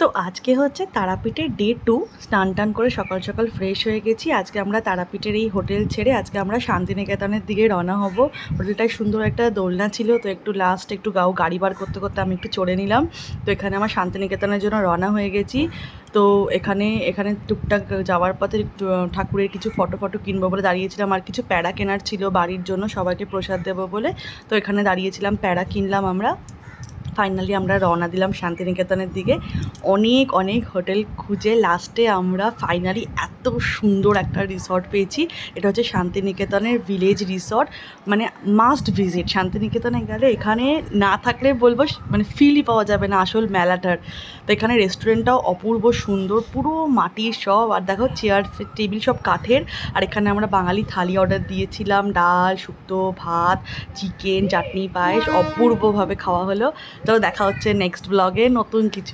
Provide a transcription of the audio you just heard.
তো আজকে হচ্ছে তারাপীঠের ডে 2। স্নান টান করে সকাল সকাল ফ্রেশ হয়ে গেছি। আজকে আমরা তারাপীঠের এই হোটেল ছেড়ে আজকে আমরা শান্তিনিকেতনের দিকে রওনা হব। হোটেলটায় সুন্দর একটা দোলনা ছিল, তো একটু গাড়ি বার করতে করতে আমি একটু চড়ে নিলাম। তো এখানে আমার শান্তিনিকেতনের জন্য রওনা হয়ে গেছি। তো এখানে এখানে টুকটাক যাওয়ার পথে ঠাকুরের কিছু ফটো কিনবো বলে দাঁড়িয়েছিলাম, আর কিছু প্যাড়া কেনার ছিল বাড়ির জন্য, সবাইকে প্রসাদ দেবো বলে। তো এখানে দাঁড়িয়েছিলাম, প্যাড়া কিনলাম আমরা। ফাইনালি আমরা রওনা দিলাম শান্তিনিকেতনের দিকে। অনেক অনেক হোটেল খুঁজে লাস্টে আমরা ফাইনালি এত সুন্দর একটা রিসর্ট পেয়েছি। এটা হচ্ছে শান্তিনিকেতনের ভিলেজ রিসর্ট, মানে মাস্ট ভিজিট। শান্তিনিকেতনে গেলে এখানে না থাকলে বলবো মানে ফিলই পাওয়া যাবে না আসল মেলাটার। তো এখানে রেস্টুরেন্টটাও অপূর্ব সুন্দর, পুরো মাটির সব, আর দেখো চেয়ার টেবিল সব কাঠের। আর এখানে আমরা বাঙালি থালি অর্ডার দিয়েছিলাম, ডাল, শুক্তো, ভাত, চিকেন, চাটনি, পায়েস, অপূর্বভাবে খাওয়া হলো। তো দেখা হচ্ছে নেক্সট ব্লগে নতুন কিছু।